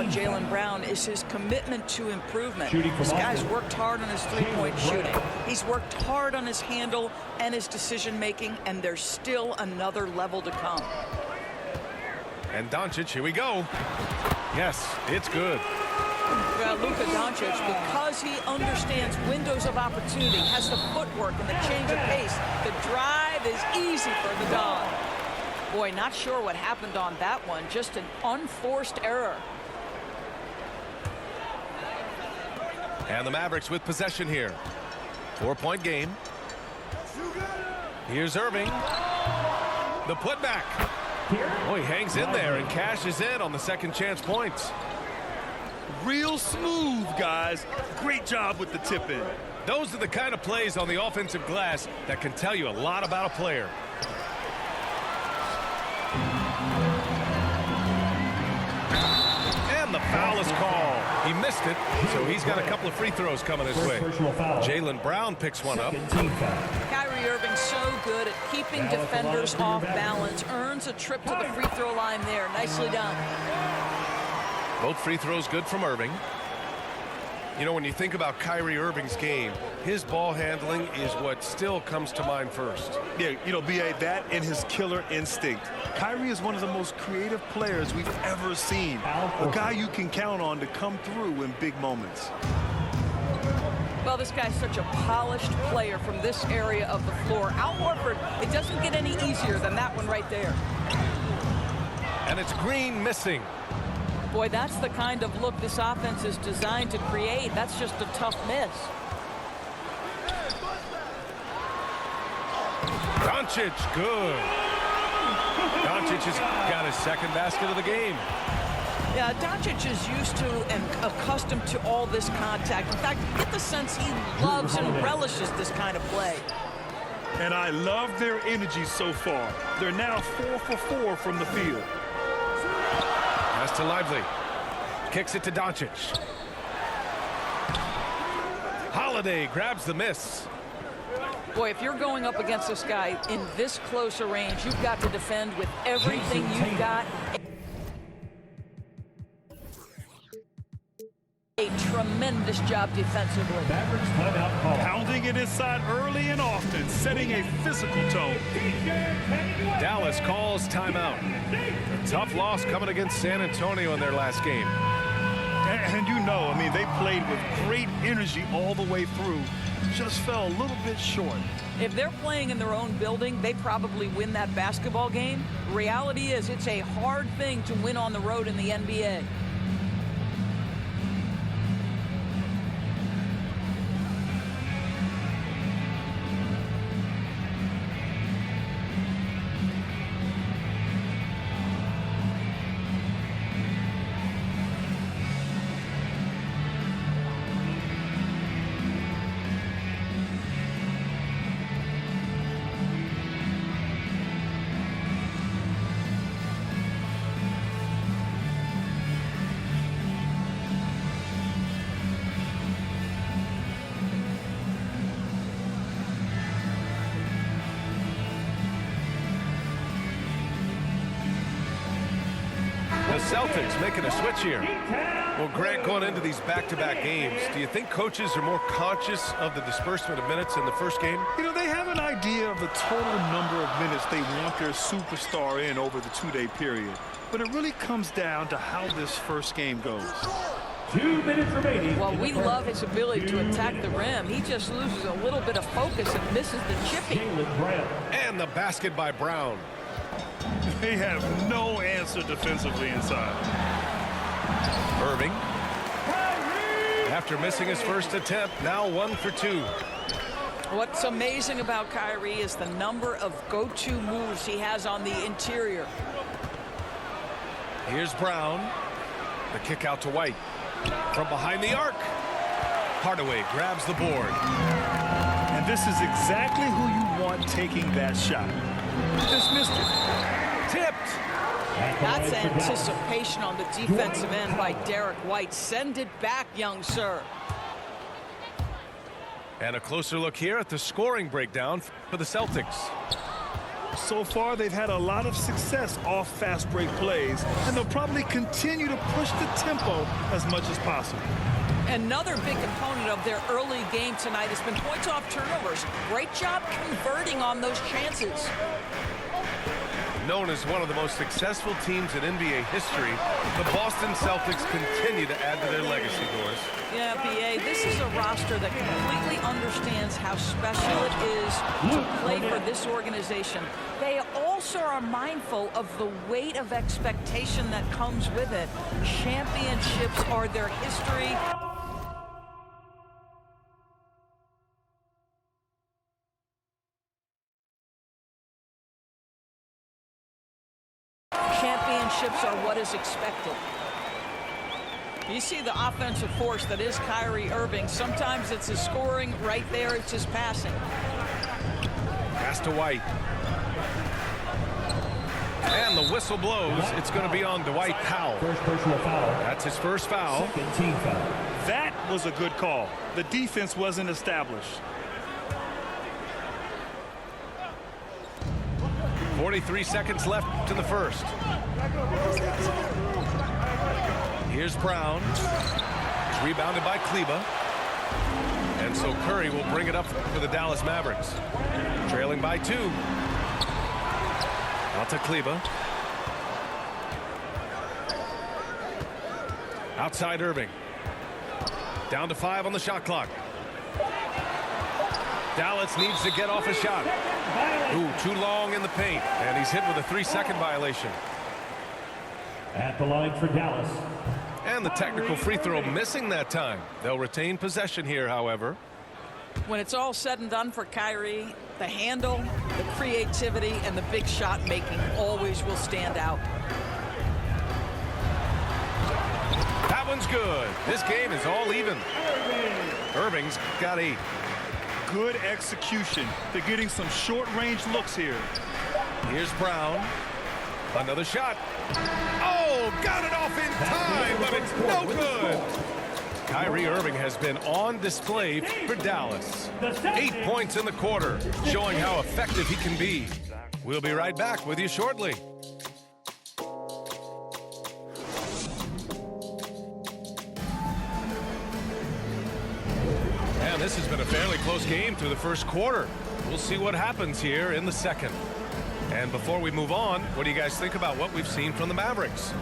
about Jaylen Brown is his commitment to improvement. This guy's worked hard on his three-point shooting. He's worked hard on his handle and his decision-making, and there's still another level to come. And Doncic, here we go. Yes, it's good. Well, Luka Doncic, because he understands windows of opportunity, has the footwork and the change of pace, the drive is easy for the Don. Boy, not sure what happened on that one. Just an unforced error. And the Mavericks with possession here. 4-point game. Here's Irving. The putback. Oh, he hangs in there and cashes in on the second chance points. Real smooth, guys. Great job with the tip in. Those are the kind of plays on the offensive glass that can tell you a lot about a player. And the foul is called. He missed it, so he's got a couple of free throws coming his way. Jaylen Brown picks one up. Kyrie Irving so good at keeping defenders off balance. Earns a trip to the free throw line there. Nicely done. Both free throws good from Irving. You know, when you think about Kyrie Irving's game, his ball handling is what still comes to mind first. Yeah, you know, B.A., that and his killer instinct. Kyrie is one of the most creative players we've ever seen. A guy you can count on to come through in big moments. Well, this guy's such a polished player from this area of the floor. Al Horford, it doesn't get any easier than that one right there. And it's Green missing. Boy, that's the kind of look this offense is designed to create. That's just a tough miss. Doncic, good. Doncic has got his second basket of the game. Yeah, Doncic is used to and accustomed to all this contact. In fact, you get the sense he loves and relishes this kind of play. And I love their energy so far. They're now 4 for 4 from the field. Pass to Lively. Kicks it to Doncic. Holiday grabs the miss. Boy, if you're going up against this guy in this close a range, you've got to defend with everything you've got. A tremendous job defensively. Pounding it inside early and often, setting a physical tone. Dallas calls timeout. A tough loss coming against San Antonio in their last game. And you know, I mean, they played with great energy all the way through. Just fell a little bit short. If they're playing in their own building, they probably win that basketball game. Reality is, it's a hard thing to win on the road in the NBA. The Celtics making a switch here. Well, Grant, going into these back-to-back games, do you think coaches are more conscious of the disbursement of minutes in the first game? You know, they have an idea of the total number of minutes they want their superstar in over the two-day period. But it really comes down to how this first game goes. 2 minutes remaining. Well, we love his ability to attack the rim. He just loses a little bit of focus and misses the chipping. And the basket by Brown. They have no answer defensively inside. Irving. After missing his first attempt, now 1 for 2. What's amazing about Kyrie is the number of go-to moves he has on the interior. Here's Brown. The kick out to White. From behind the arc. Hardaway grabs the board. And this is exactly who you want taking that shot. Just missed it. Tipped. That's anticipation on the defensive end by Derek White. Send it back, young sir. And a closer look here at the scoring breakdown for the Celtics. So far, they've had a lot of success off fast break plays, and they'll probably continue to push the tempo as much as possible. Another big component of their early game tonight has been points off turnovers. Great job converting on those chances. Known as one of the most successful teams in NBA history, the Boston Celtics continue to add to their legacy, Doris. Yeah, B.A., this is a roster that completely understands how special it is to play for this organization. They also are mindful of the weight of expectation that comes with it. Championships are their history. Championships are what is expected. You see the offensive force that is Kyrie Irving. Sometimes it's his scoring. Right there, it's his passing. Pass to White. And the whistle blows. It's going to be on Dwight Powell. First personal foul. That's his first foul. Second team foul. That was a good call. The defense wasn't established. 43 seconds left in the first. Here's Brown. It's rebounded by Kleba. And so Curry will bring it up for the Dallas Mavericks. Trailing by 2. Out to Kleba. Outside Irving. Down to 5 on the shot clock. Dallas needs to get off a shot. Ooh, too long in the paint. And he's hit with a 3-second violation. At the line for Dallas. And the technical free throw missing that time. They'll retain possession here, however. When it's all said and done for Kyrie, the handle, the creativity, and the big shot making always will stand out. That one's good. This game is all even. Irving's got 8. Good execution. They're getting some short-range looks here. Here's Brown. Another shot. Oh, got it off in time, but it's no good. Kyrie Irving has been on display for Dallas. 8 points in the quarter, showing how effective he can be. We'll be right back with you shortly. And this has been a fairly close game through the first quarter. We'll see what happens here in the second. And before we move on, what do you guys think about what we've seen from the Mavericks?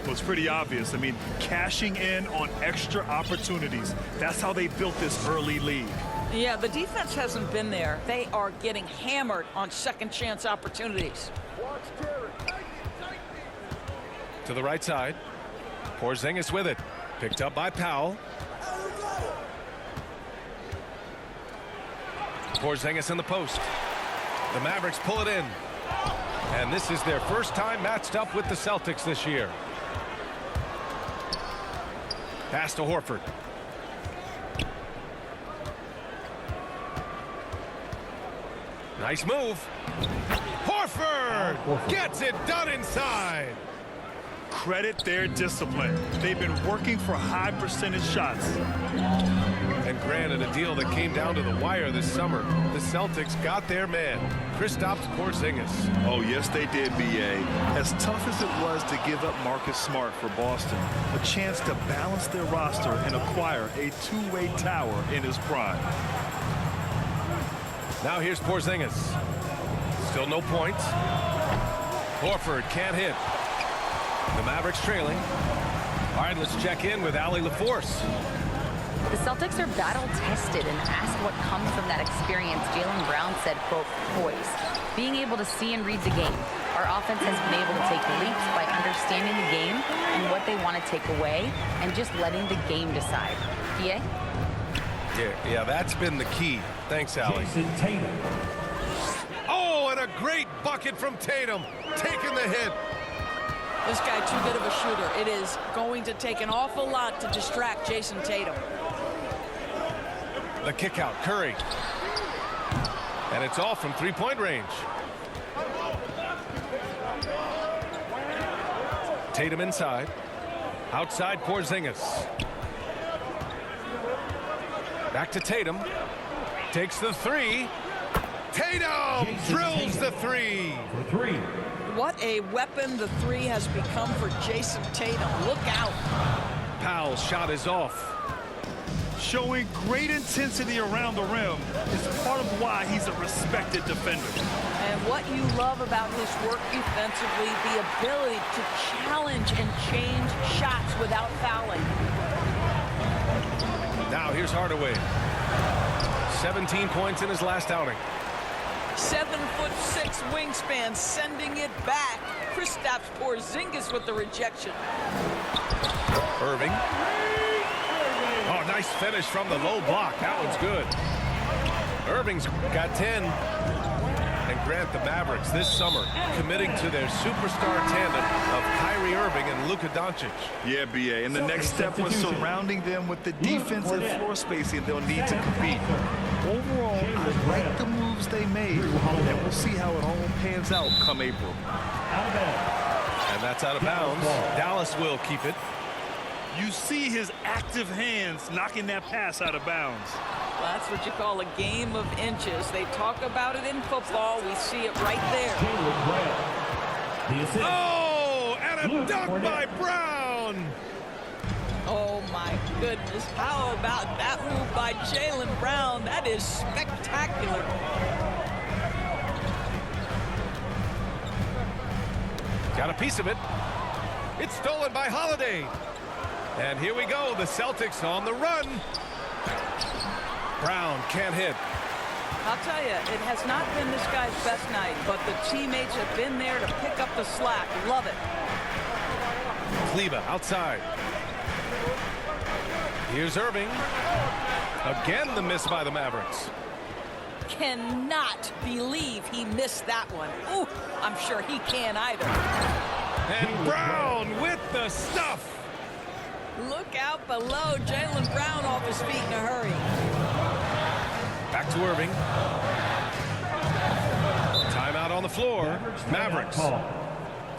Well, it's pretty obvious. I mean, cashing in on extra opportunities. That's how they built this early lead. Yeah, the defense hasn't been there. They are getting hammered on second chance opportunities. To the right side. Porzingis with it. Picked up by Powell. Porzingis in the post. The Mavericks pull it in. And this is their first time matched up with the Celtics this year. Pass to Horford. Nice move. Horford gets it done inside. Credit their discipline. They've been working for high percentage shots. And granted, a deal that came down to the wire this summer. The Celtics got their man, Kristaps Porzingis. Oh, yes, they did, B.A. As tough as it was to give up Marcus Smart for Boston, a chance to balance their roster and acquire a two-way tower in his prime. Now here's Porzingis. Still no points. Horford can't hit. The Mavericks trailing. All right, let's check in with Allie LaForce. The Celtics are battle-tested, and asked what comes from that experience, Jaylen Brown said, quote, poise. Being able to see and read the game. Our offense has been able to take leaps by understanding the game and what they want to take away and just letting the game decide. BA? Yeah, that's been the key. Thanks, Allie. Jason Tatum. Oh, and a great bucket from Tatum. Taking the hit. This guy too good of a shooter. It is going to take an awful lot to distract Jason Tatum. The kick out, Curry. And it's off from three-point range. Tatum inside. Outside Porzingis. Back to Tatum. Takes the three. Tatum drills the three. For three. What a weapon the three has become for Jason Tatum. Look out. Powell's shot is off. Showing great intensity around the rim is part of why he's a respected defender. And what you love about his work defensively, the ability to challenge and change shots without fouling. Now here's Hardaway. 17 points in his last outing. 7'6" wingspan, sending it back. Kristaps Porzingis with the rejection. Irving. Oh, nice finish from the low block. That one's good. Irving's got 10. And Grant, the Mavericks this summer committing to their superstar tandem of Kyrie Irving and Luka Doncic. Yeah, BA. And the next step was surrounding them with the defense and floor spacing they'll need to compete. Overall, I like the moves they made, and we'll see how it all pans out come April. And that's out of bounds. Dallas will keep it. You see his active hands knocking that pass out of bounds. Well, that's what you call a game of inches. They talk about it in football. We see it right there. Oh, and a dunk by Brown. Oh, my goodness. How about that move by Jaylen Brown? That is spectacular. Got a piece of it. It's stolen by Holiday. And here we go. The Celtics on the run. Brown can't hit. I'll tell you, it has not been this guy's best night, but the teammates have been there to pick up the slack. Love it. Kleba outside. Here's Irving. Again, the miss by the Mavericks. Cannot believe he missed that one. Ooh, I'm sure he can't either. And Brown with the stuff. Look out below. Jaylen Brown off his feet in a hurry. Back to Irving. Timeout on the floor. Mavericks.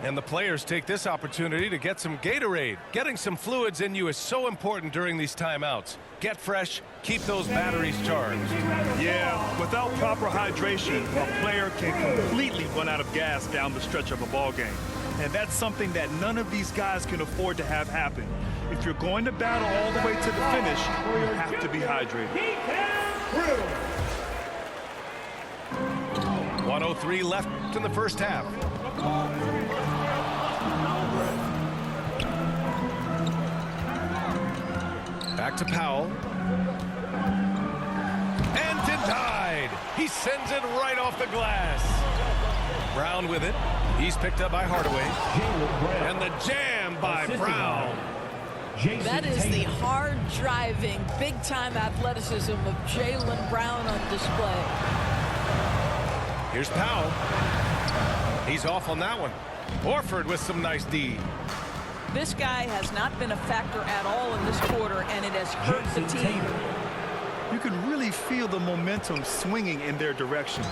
And the players take this opportunity to get some Gatorade. Getting some fluids in you is so important during these timeouts. Get fresh, keep those batteries charged. Yeah, without proper hydration, a player can completely run out of gas down the stretch of a ball game. And that's something that none of these guys can afford to have happen. If you're going to battle all the way to the finish, you have to be hydrated. 1:03 left in the first half. Back to Powell. And denied. He sends it right off the glass. Brown with it. He's picked up by Hardaway. And the jam by Brown. That is the hard-driving, big-time athleticism of Jaylen Brown on display. Here's Powell. He's off on that one. Horford with some nice D. This guy has not been a factor at all in this quarter, and it has hurt the team. You can really feel the momentum swinging in their direction.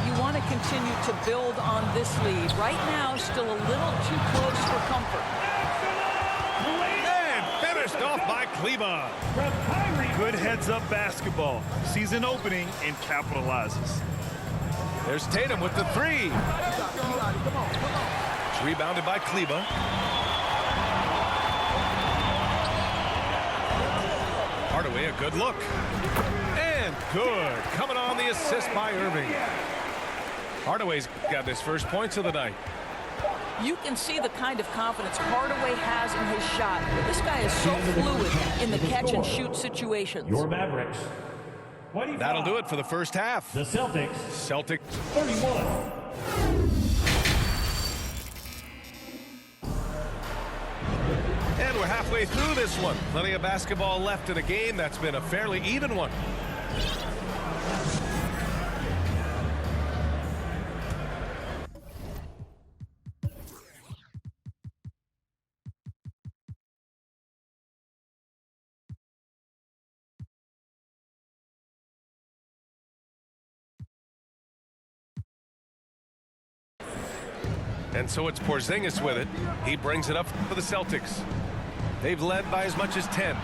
You want to continue to build on this lead. Right now, still a little too close for comfort. And finished off by Kleba. Good heads-up basketball. Sees an opening and capitalizes. There's Tatum with the three. It's rebounded by Kleba. Hardaway, a good look. And good. Coming on the assist by Irving. Hardaway's got his first points of the night. You can see the kind of confidence Hardaway has in his shot. This guy is so fluid in the catch-and-shoot situations. Your Mavericks. That'll do it for the first half. The Celtics. 31. And we're halfway through this one. Plenty of basketball left in a game that's been a fairly even one. And so it's Porzingis with it. He brings it up for the Celtics. They've led by as much as 10.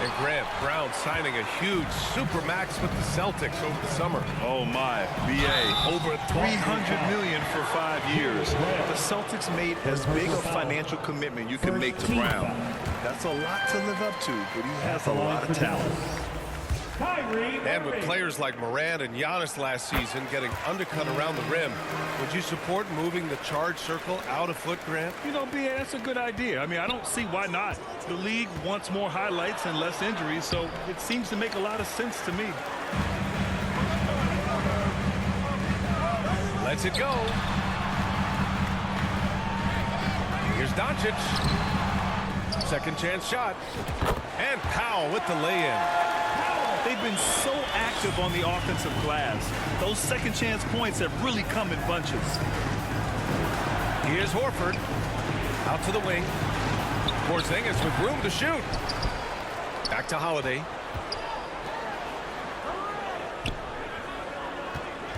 And Grant, Brown signing a huge supermax with the Celtics over the summer. Oh my, BA, over $300 million for 5 years. The Celtics made as big a financial commitment you can make to Brown. That's a lot to live up to, but he has a lot of talent. And with players like Morant and Giannis last season getting undercut around the rim, would you support moving the charge circle out a foot, Grant? You know, BA, that's a good idea. I mean, I don't see why not. The league wants more highlights and less injuries, so it seems to make a lot of sense to me. Lets it go. Here's Doncic. Second chance shot. And Powell with the lay-in. They've been so active on the offensive glass. Those second chance points have really come in bunches. Here's Horford. Out to the wing. Porzingis with room to shoot. Back to Holiday.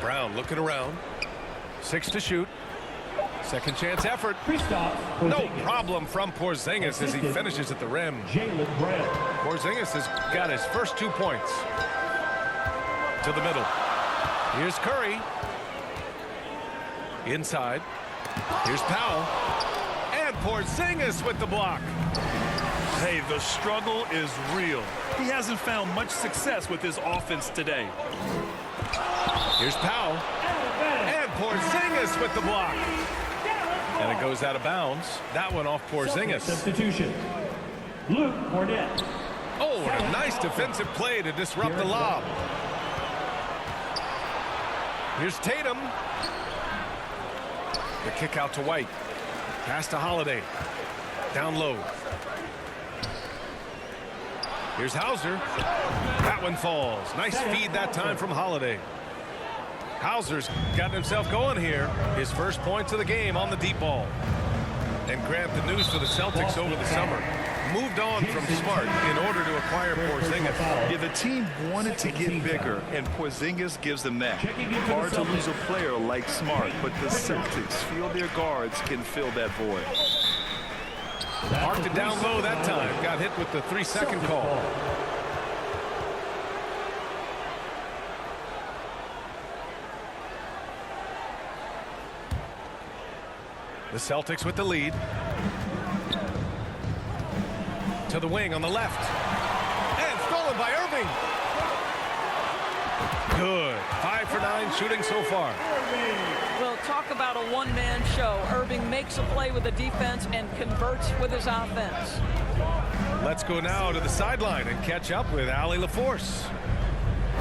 Brown looking around. 6 to shoot. Second chance effort. No problem from Porzingis as he finishes at the rim. Porzingis has got his first 2 points. To the middle. Here's Curry. Inside. Here's Powell. And Porzingis with the block. Hey, the struggle is real. He hasn't found much success with his offense today. Here's Powell. And Porzingis with the block. And it goes out of bounds. That one off Porzingis. Substitution. Luke Cornett. Oh, and a nice defensive play to disrupt the lob. Here's Tatum. The kick out to White. Pass to Holiday. Down low. Here's Hauser. That one falls. Nice feed that time from Holiday. Hauser's gotten himself going here. His first points of the game on the deep ball. And Grant, the news for the Celtics over the summer. Moved on from Smart in order to acquire Porzingis. Yeah, the team wanted to get bigger, and Porzingis gives them that. Hard to lose a player like Smart, but the Celtics feel their guards can fill that void. Marked it down low that time. Got hit with the 3-second call. The Celtics with the lead. To the wing on the left. And stolen by Irving. Good. 5 for 9 shooting so far. Well, talk about a one-man show. Irving makes a play with the defense and converts with his offense. Let's go now to the sideline and catch up with Allie LaForce.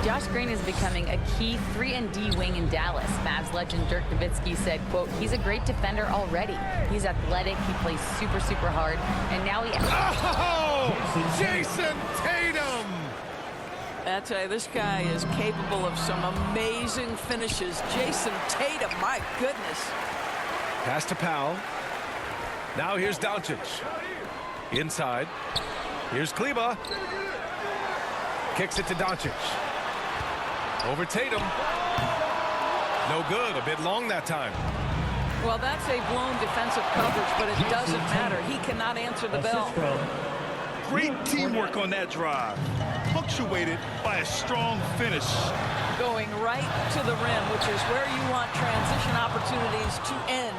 Josh Green is becoming a key 3-and-D wing in Dallas. Mavs legend Dirk Nowitzki said, quote, he's a great defender already. He's athletic, he plays super, super hard, and now he... Oh! Jason Tatum! I tell you, this guy is capable of some amazing finishes. Jason Tatum, my goodness. Pass to Powell. Now here's Doncic. Inside. Here's Kleba. Kicks it to Doncic. Over Tatum. No good. A bit long that time. Well, that's a blown defensive coverage, but it doesn't matter. He cannot answer the bell. Great teamwork on that drive, punctuated by a strong finish. Going right to the rim, which is where you want transition opportunities to end.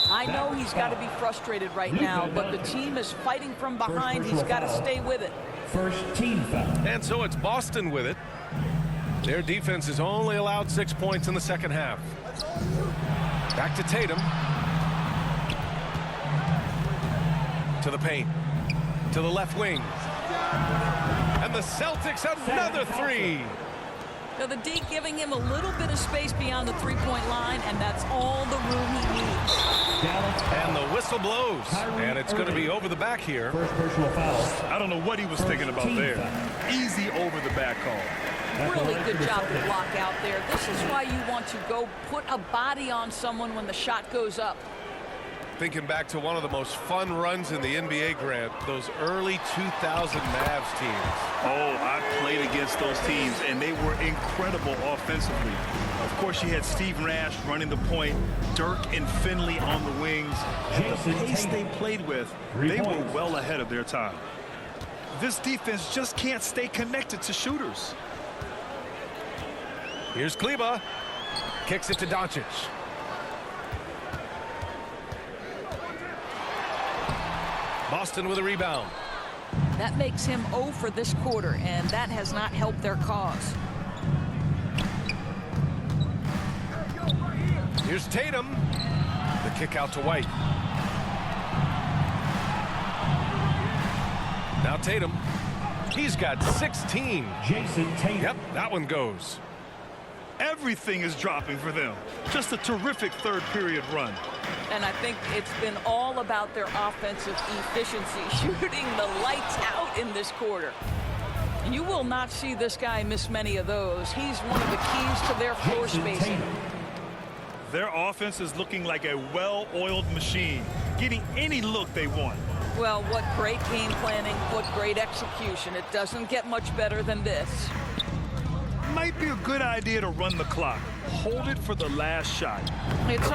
I know he's got to be frustrated right now, but the team is fighting from behind. He's got to stay with it. First team foul. And so it's Boston with it. Their defense has only allowed 6 points in the second half. Back to Tatum. To the paint. To the left wing. And the Celtics another three. Now the D giving him a little bit of space beyond the three-point line, and that's all the room he needs. And the whistle blows. And it's going to be over the back here. First personal foul. I don't know what he was thinking about there. Easy over the back call. Really good job to block out there. This is why you want to go put a body on someone when the shot goes up. Thinking back to one of the most fun runs in the NBA, Grant, those early 2000 Mavs teams. Oh, I played against those teams, and they were incredible offensively. Of course, you had Steve Nash running the point, Dirk and Finley on the wings. At the pace they played with, they were well ahead of their time. This defense just can't stay connected to shooters. Here's Kleba. Kicks it to Doncic. Boston with a rebound. That makes him 0 for this quarter, and that has not helped their cause. Here's Tatum. The kick out to White. Now Tatum. He's got 16. Jason Tatum. Yep, that one goes. Everything is dropping for them. Just a terrific third period run. And I think it's been all about their offensive efficiency, shooting the lights out in this quarter. You will not see this guy miss many of those. He's one of the keys to their floor Jason spacing. Tatum. Their offense is looking like a well-oiled machine, getting any look they want. Well, what great game planning, what great execution. It doesn't get much better than this. Might be a good idea to run the clock. Hold it for the last shot. It's